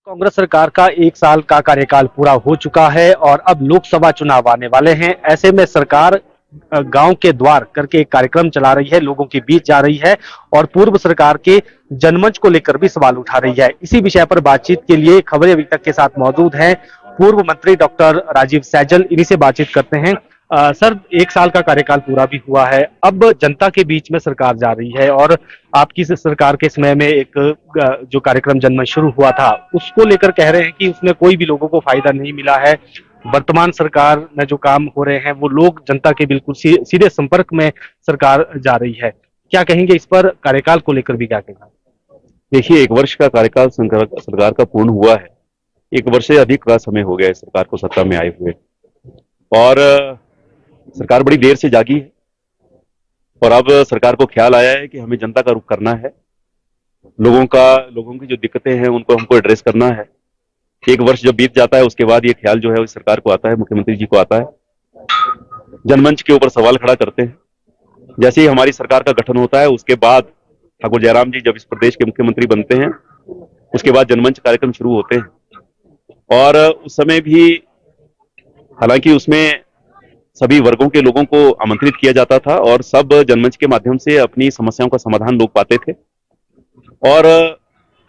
कांग्रेस सरकार का 1 साल का कार्यकाल पूरा हो चुका है और अब लोकसभा चुनाव आने वाले हैं। ऐसे में सरकार गांव के द्वार करके एक कार्यक्रम चला रही है, लोगों के बीच जा रही है और पूर्व सरकार के जनमंच को लेकर भी सवाल उठा रही है। इसी विषय पर बातचीत के लिए खबरें अभी तक के साथ मौजूद हैं पूर्व मंत्री डॉक्टर राजीव सैजल। इन्हीं से बातचीत करते हैं। सर, 1 साल का कार्यकाल पूरा भी हुआ है, अब जनता के बीच में सरकार जा रही है और आपकी सरकार के समय में एक जो कार्यक्रम जनमंच शुरू हुआ था उसको लेकर कह रहे हैं कि उसमें कोई भी लोगों को फायदा नहीं मिला है। वर्तमान सरकार में जो काम हो रहे हैं वो लोग जनता के बिल्कुल सीधे संपर्क में सरकार जा रही है। क्या कहेंगे इस पर? कार्यकाल को लेकर भी क्या कहेंगे? देखिए, 1 वर्ष का कार्यकाल सरकार का पूर्ण हुआ है। 1 वर्ष से अधिक का समय हो गया है सरकार को सत्ता में आए हुए और सरकार बड़ी देर से जागी है और अब सरकार को ख्याल आया है कि हमें जनता का रुख करना है। लोगों की जो दिक्कतें हैं उनको हमको एड्रेस करना है। 1 वर्ष जब बीत जाता है उसके बाद ये ख्याल जो है उस सरकार को आता है, मुख्यमंत्री जी को आता है। जनमंच के ऊपर सवाल खड़ा करते हैं। जैसे ही हमारी सरकार का गठन होता है उसके बाद ठाकुर जयराम जी जब इस प्रदेश के मुख्यमंत्री बनते हैं उसके बाद जनमंच कार्यक्रम शुरू होते हैं और उस समय भी हालांकि उसमें सभी वर्गों के लोगों को आमंत्रित किया जाता था और सब जनमंच के माध्यम से अपनी समस्याओं का समाधान लोग पाते थे और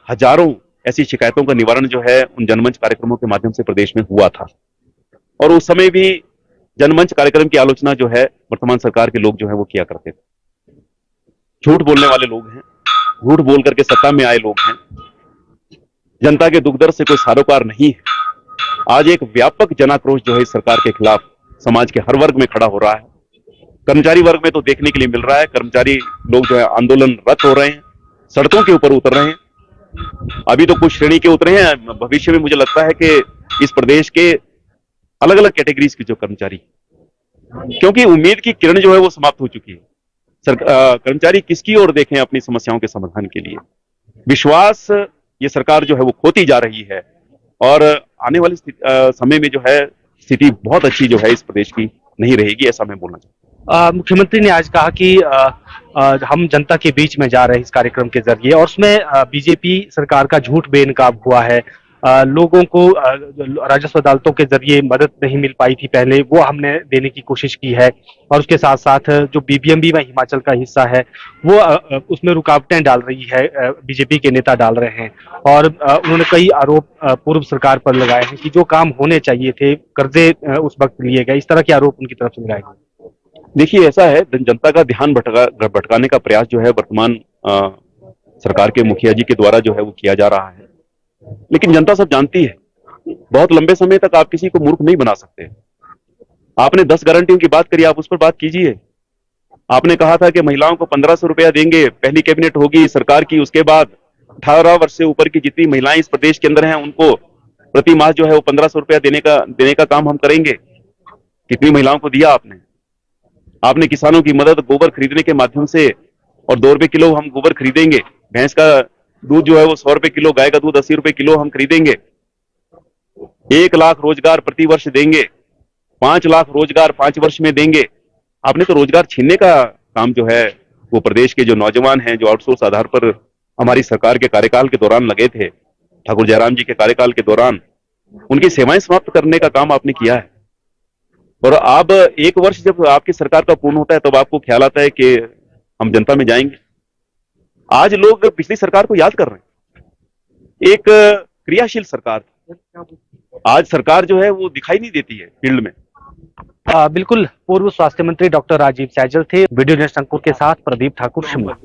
हजारों ऐसी शिकायतों का निवारण जो है उन जनमंच कार्यक्रमों के माध्यम से प्रदेश में हुआ था। और उस समय भी जनमंच कार्यक्रम की आलोचना जो है वर्तमान सरकार के लोग जो है वो किया करते थे। झूठ बोलने वाले लोग हैं, झूठ बोल करके सत्ता में आए लोग हैं, जनता के दुख दर्द से कोई सरोकार नहीं है। आज एक व्यापक जनाक्रोश जो है इस सरकार के खिलाफ समाज के हर वर्ग में खड़ा हो रहा है। कर्मचारी वर्ग में तो देखने के लिए मिल रहा है, कर्मचारी लोग जो है आंदोलनरत हो रहे हैं, सड़कों के ऊपर उतर रहे हैं। अभी तो कुछ श्रेणी के उतरे हैं, भविष्य में मुझे लगता है कि इस प्रदेश के अलग अलग कैटेगरीज के जो कर्मचारी, क्योंकि उम्मीद की किरण जो है वो समाप्त हो चुकी है। कर्मचारी किसकी ओर देखें अपनी समस्याओं के समाधान के लिए? विश्वास ये सरकार जो है वो खोती जा रही है और आने वाले समय में जो है स्थिति बहुत अच्छी जो है इस प्रदेश की नहीं रहेगी, ऐसा मैं बोलना चाहता हूँ। मुख्यमंत्री ने आज कहा कि हम जनता के बीच में जा रहे हैं इस कार्यक्रम के जरिए और उसमें बीजेपी सरकार का झूठ बेनकाब हुआ है। लोगों को राजस्व अदालतों के जरिए मदद नहीं मिल पाई थी पहले, वो हमने देने की कोशिश की है और उसके साथ साथ जो बीबीएमबी में हिमाचल का हिस्सा है वो उसमें रुकावटें डाल रही है, बीजेपी के नेता डाल रहे हैं और उन्होंने कई आरोप पूर्व सरकार पर लगाए हैं कि जो काम होने चाहिए थे कर्जे उस वक्त लिए गए, इस तरह के आरोप उनकी तरफ से लगाए गए। देखिए, ऐसा है, जनता का ध्यान भटकाने का प्रयास जो है वर्तमान सरकार के मुखिया जी के द्वारा जो है वो किया जा रहा है। लेकिन जनता सब जानती है, बहुत लंबे समय तक आप किसी को मूर्ख नहीं बना सकते। आपने 10 गारंटियों की बात करी, आप उस पर बात कीजिए। आपने कहा था कि महिलाओं को 1500 रुपया देंगे, पहली कैबिनेट होगी सरकार की, उसके बाद 18 वर्ष से ऊपर की जितनी महिलाएं इस प्रदेश के अंदर हैं उनको प्रति माह जो है वो 1500 रुपया देने का काम हम करेंगे। कितनी महिलाओं को दिया आपने? आपने किसानों की मदद गोबर खरीदने के माध्यम से, और 2 रुपए किलो हम गोबर खरीदेंगे, भैंस का दूध जो है वो 100 रुपए किलो, गाय का दूध 80 रुपए किलो हम खरीदेंगे। 1 लाख रोजगार प्रति वर्ष देंगे, 5 लाख रोजगार 5 वर्ष में देंगे। आपने तो रोजगार छीनने का काम जो है वो प्रदेश के जो नौजवान हैं जो आउटसोर्स आधार पर हमारी सरकार के कार्यकाल के दौरान लगे थे, ठाकुर जयराम जी के कार्यकाल के दौरान उनकी सेवाएं समाप्त करने का काम आपने किया है। और अब 1 वर्ष जब आपकी सरकार का पूर्ण होता है तब आपको ख्याल आता है कि हम जनता में जाएंगे। आज लोग पिछली सरकार को याद कर रहे हैं, एक क्रियाशील सरकार। आज सरकार जो है वो दिखाई नहीं देती है फील्ड में। बिल्कुल, पूर्व स्वास्थ्य मंत्री डॉक्टर राजीव सैजल थे। वीडियो जर्नलिस्ट अंकुर के साथ प्रदीप ठाकुर, शिमला।